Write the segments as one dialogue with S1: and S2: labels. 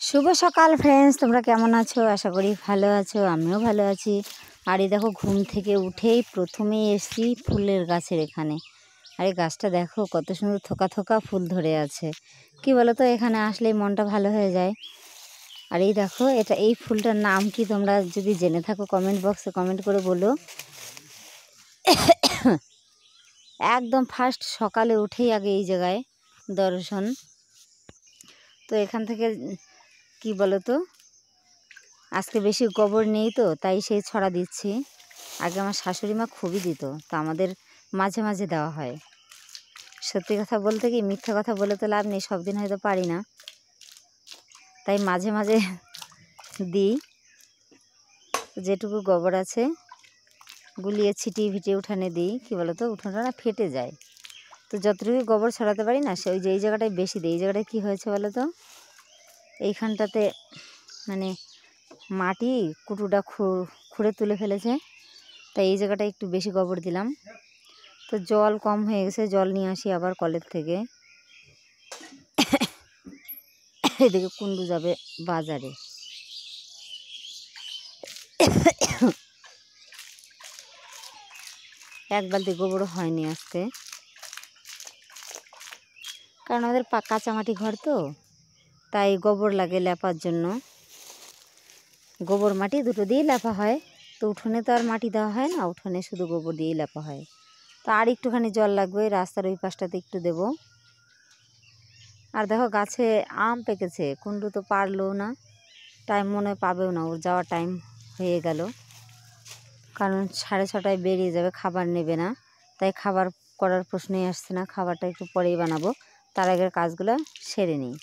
S1: শুভ সকাল ফ্রেন্ডস, তোমরা কেমন আছো? আশা করি ভালো আছো, আমিও ভালো আছি। আর এই দেখো, ঘুম থেকে উঠেই প্রথমেই এসছি ফুলের গাছের এখানে। আর এই গাছটা দেখো কত সুন্দর থোকা থোকা ফুল ধরে আছে। কি বলো তো, এখানে আসলেই মনটা ভালো হয়ে যায়। আর এই দেখো, এই ফুলটার নাম কি তোমরা যদি জেনে থাকো কমেন্ট বক্সে কমেন্ট করে বলো। একদম ফার্স্ট সকালে উঠেই আগে এই জায়গায় দর্শন। তো এখান থেকে কি বলো তো, আজকে বেশি গোবর নেই তো তাই সেই ছড়া দিচ্ছি। আগে আমার শাশুড়ি মা খুবই দিত, তো আমাদের মাঝে মাঝে দেওয়া হয়। সত্যি কথা বলতে কি, মিথ্যা কথা বলে তো লাভ নেই, সব দিন হয়তো পারি না, তাই মাঝে মাঝে দিই। যেটুকু গোবর আছে গুলিয়ে ছিটিয়ে ভিটিয়ে উঠানে দিই। কী বলো তো, উঠোনটা না ফেটে যায়, তো যতটুকু গোবর ছড়াতে পারি না, ওই যে এই জায়গাটায় বেশি দিই। এই জায়গাটায় কী হয়েছে বলো তো, এইখানটাতে মানে মাটি কুটুটা খুঁড়ে তুলে ফেলেছে, তাই এই জায়গাটা একটু বেশি গোবর দিলাম। তো জল কম হয়ে গেছে, জল নিয়ে আসি আবার কলের থেকে। এদিকে কুন্ডু যাবে বাজারে। এক বালতি গোবরও হয়নি আজকে, কারণ আমাদের কাঁচা মাটি ঘর তো, তাই গোবর লাগে লেপার জন্য। গোবর মাটি দুটো দিয়েই লেপা হয়, তো উঠোনে তো আর মাটি দেওয়া হয় না, উঠোনে শুধু গোবর দিয়েই লেপা হয়। তো আর একটুখানি জল লাগবে, রাস্তার ওই পাশটাতে একটু দেব। আর দেখো, গাছে আম পেকেছে, কুন্ডু তো পারলো না, টাইম মনে হয় পাবেও না, ওর যাওয়ার টাইম হয়ে গেল। কারণ 6:30টায় বেরিয়ে যাবে, খাবার নেবে না, তাই খাবার করার প্রশ্নই আসছে না। খাবারটা একটু পরেই বানাবো, তার আগের কাজগুলো সেরে নিই।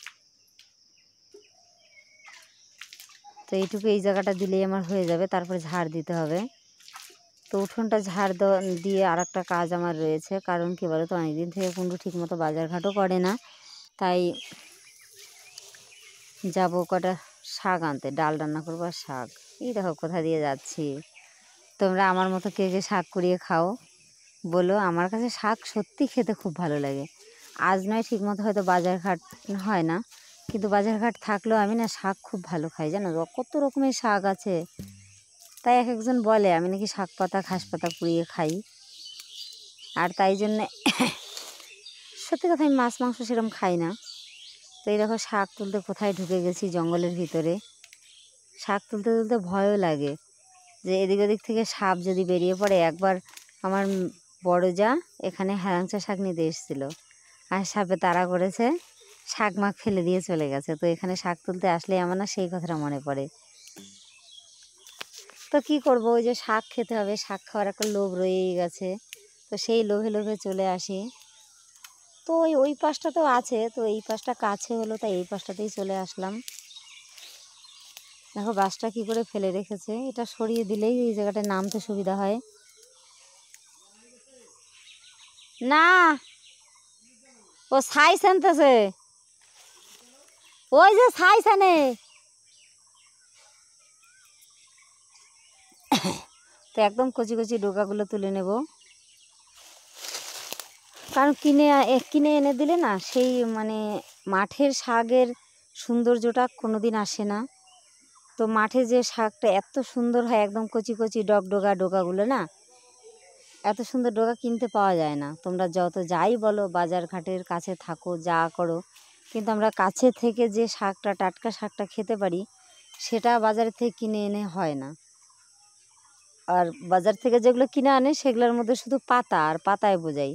S1: তো এইটুকু এই জায়গাটা দিলেই আমার হয়ে যাবে, তারপরে ঝাড় দিতে হবে। তো উঠোনটা ঝাড় দিয়ে আর একটা কাজ আমার রয়েছে, কারণ কী বলো তো, অনেকদিন থেকে কুন্ডু ঠিকমতো বাজারঘাটও করে না, তাই যাব কটা শাক আনতে, ডাল রান্না করবো আর শাক। এই দেখো কোথা দিয়ে যাচ্ছি। তোমরা আমার মতো কে কে শাক কুড়িয়ে খাও বলো। আমার কাছে শাক সত্যি খেতে খুব ভালো লাগে। আজ নয়, ঠিকমতো হয়তো বাজারঘাট হয় না, কিন্তু বাজারঘাট থাকলেও আমি না শাক খুব ভালো খাই, জানো, কত রকমের শাক আছে। তাই এক একজন বলে আমি নাকি শাক পাতা ঘাস পাতা কুড়িয়ে খাই। আর তাই জন্যে সত্যি কথা, আমি মাছ মাংস সেরকম খাই না। তো এই দেখো, শাক তুলতে কোথায় ঢুকে গেছি, জঙ্গলের ভিতরে। শাক তুলতে তুলতে ভয়ও লাগে যে এদিক ওদিক থেকে সাপ যদি বেরিয়ে পড়ে। একবার আমার বড় যা এখানে হেলাঞ্চা শাক নিতে এসেছিলো, আর সাপে তাড়া করেছে, শাক মাখ ফেলে দিয়ে চলে গেছে। তো এখানে শাক তুলতে আসলে আমার না সেই কথাটা মনে পড়ে। তো কি করব, ওই যে শাক খেতে হবে, শাক খাওয়ার একটা লোভ রয়েই গেছে, তো সেই লোভে লোভে চলে আসি। তো ওই পাশটা তো আছে, তো এই পাশটা কাছে হলো, তাই এই পাশটাতেই চলে আসলাম। দেখো বাসটা কি করে ফেলে রেখেছে, এটা সরিয়ে দিলেই এই জায়গাটায় নামতে সুবিধা হয়। না, ও সাইজ আনতেছে, ওই যে সাইজ আনে। তো একদম কচি কচি ডোকাগুলো তুলে নেব, কারণ কিনে এনে দিলে না সেই মানে মাঠের শাকের সৌন্দর্যটা কোনো দিন আসে না। তো মাঠে যে শাকটা এত সুন্দর হয়, একদম কচি কচি ডোকাগুলো না, এত সুন্দর ডোকা কিনতে পাওয়া যায় না। তোমরা যত যাই বলো, বাজার ঘাটের কাছে থাকো, যা করো, কিন্তু আমরা কাছে থেকে যে শাকটা, টাটকা শাকটা খেতে পারি, সেটা বাজার থেকে কিনে এনে হয় না। আর বাজার থেকে যেগুলো কিনে আনে সেগুলোর মধ্যে শুধু পাতা আর পাতায় বোঝাই,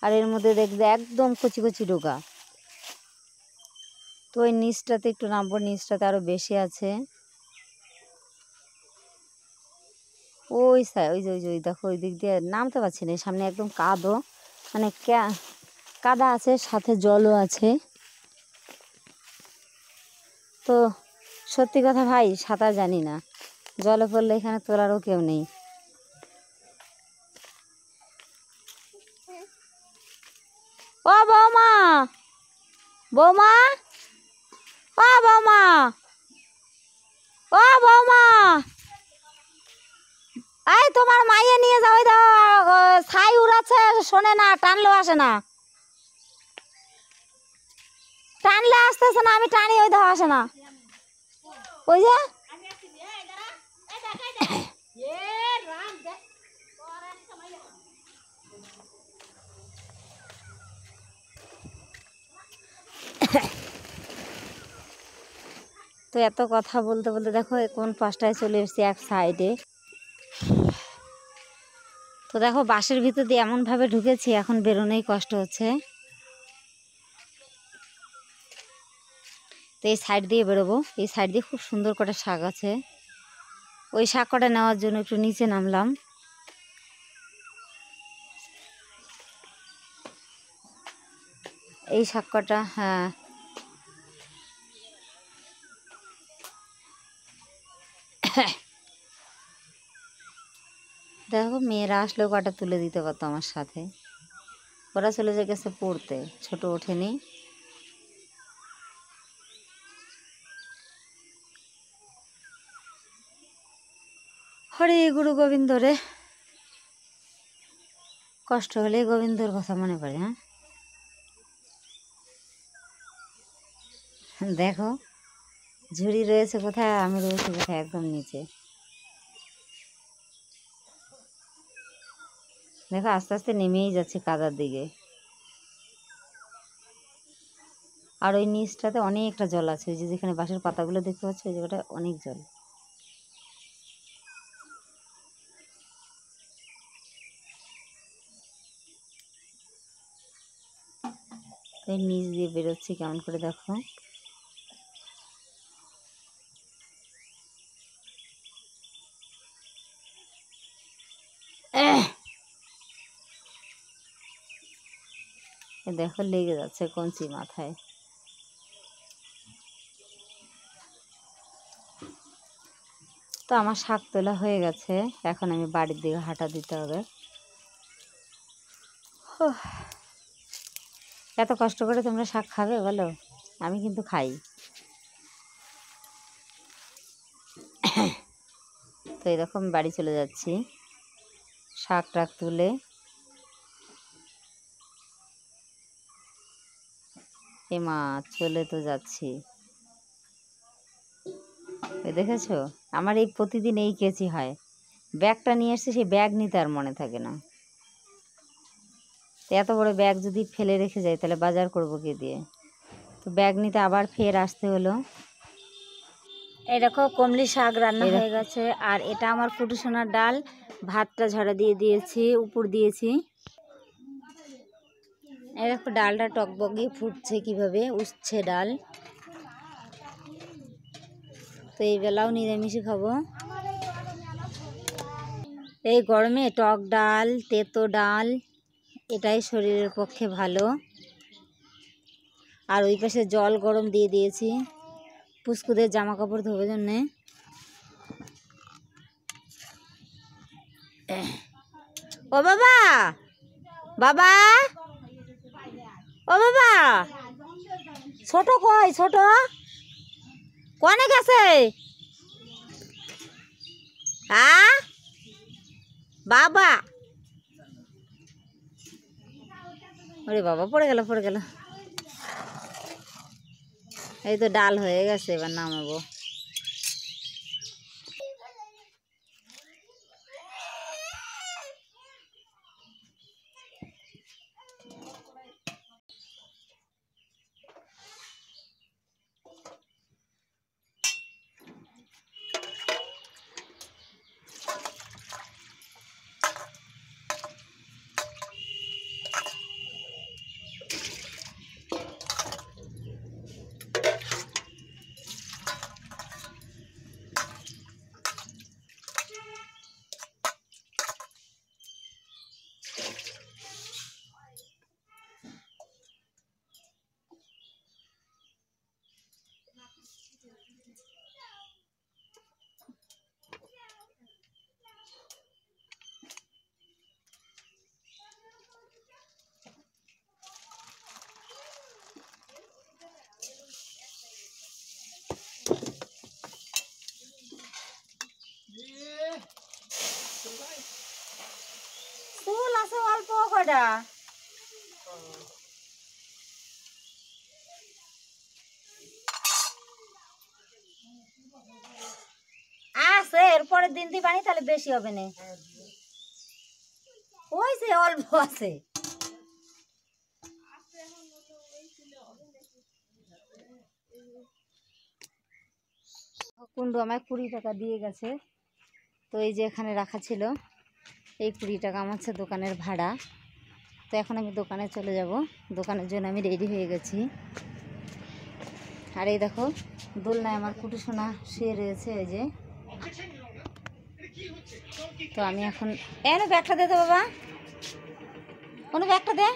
S1: আর এর মধ্যে দেখবে একদম কচি কচি ডোকা। তো ওই নিচটাতে একটু নামবো, নিচটাতে আরও বেশি আছে। ওই ওই যে ওই দেখো, ওই দিক দিয়ে নামতে পারছি না, সামনে একদম কাদো, মানে কাদা আছে, সাথে জলও আছে। তো সত্যি কথা ভাই, সাঁতার জানি না, জলে পড়লে এখানে তোলারও কেউ নেই। ও বৌমা, বৌমা, ও বৌমা, ও বৌমা, এই তোমার মাইয়ে নিয়ে যাও, ছাই উড়াচ্ছে। আছে, শোনে না, টানলেও আসে না, টানলে আসতেছে না, আমি টানি ওই দেখো আসে না, ওই যে তো এত কথা বলতে বলতে দেখো কোন পাশটায় চলে এসেছি এক সাইডে। তো দেখো বাঁশের ভিতর দিয়ে এমনভাবে ঢুকেছি এখন বেরোনোই কষ্ট হচ্ছে। তো এই সাইড দিয়ে বেরোবো, এই সাইড দিয়ে খুব সুন্দর করে শাক আছে, ওই শাক কটা নেওয়ার জন্য একটু নিচে নামলাম। এই শাক কটা, হ্যাঁ দেখো মেয়েরা আসলেও কটা তুলে দিতে পারতো আমার সাথে, ওরা চলে গেছে পড়তে, ছোট ওঠেনি। হরে গুরু গোবিন্দ রে, কষ্ট হলে গোবিন্দর কথা মনে পড়ে। হ্যাঁ দেখো ঝুড়ি রয়েছে কোথায়, আমি রয়েছে কোথায়, একদম নিচে। দেখো আস্তে আস্তে নেমেই যাচ্ছে কাদার দিকে, আর ওই নিচটাতে অনেকটা জল আছে, ওই যে যেখানে বাঁশের পাতাগুলো দেখতে পাচ্ছ ওই জায়গাটা অনেক জল। এই নিচ দিয়ে বেরোচ্ছি কেমন করে দেখো। দেখো লেগে যাচ্ছে কঞ্চি মাথায়। তো আমার শাক তোলা হয়ে গেছে, এখন আমি বাড়ির দিকে হাঁটা দিতে হবে। এত কষ্ট করে তোমরা শাক খাবে বলো? আমি কিন্তু খাই। তো এরকম বাড়ি চলে যাচ্ছি শাক টাক তুলে। এ মা চলে তো যাচ্ছি, দেখেছো আমার এই প্রতিদিন এই কেচি হয়। ব্যাগটা নিয়ে এসছি, সেই ব্যাগ নিতে আর মনে থাকে না। তো এত বড় ব্যাগ যদি ফেলে রেখে যাই তাহলে বাজার করব কি দিয়ে? তো ব্যাগ নিতে আবার ফের আসতে হলো। এই দেখো কমলি শাক রান্না হয়ে গেছে, আর এটা আমার কুটুসোনার ডাল, ভাতটা ঝরা দিয়ে দিয়েছি, উপর দিয়েছি। এই দেখো ডালটা টকবগিয়ে ফুটছে কিভাবে, উঠছে ডাল। তো এই বেলাও নিরামিষই খাবো। এই গরমে টক ডাল, তেতো ডাল, এটাই শরীরের পক্ষে ভালো। আর ওই পাশে জল গরম দিয়ে দিয়েছি পুষ্কুদের জামা কাপড় ধোবার জন্যে। ও বাবা, বাবা, ও বাবা, ছোট কই, ছোট কনে গেছে? হ্যাঁ বাবা, ওরে বাবা, পড়ে গেল পড়ে গেল। এই তো ডাল হয়ে গেছে, এবার নামাবো। অল্প কটা আছে, এরপরের দিন দিয়ে বানি তাহলে বেশি হবে না। ওই যে অল্প আছে। কুন্ডু আমায় 20 টাকা দিয়ে গেছে। তো এই যে এখানে রাখা ছিল, এই 20 টাকা আমার হচ্ছে দোকানের ভাড়া। তো এখন আমি দোকানে চলে যাব, দোকানের জন্য আমি রেডি হয়ে গেছি। আর এই দেখো দোলনায় আমার কুটু সোনা শুয়ে রয়েছে, এই যে। তো আমি এখন ব্যাগটা দে তো বাবা, কোনো ব্যাগটা দে।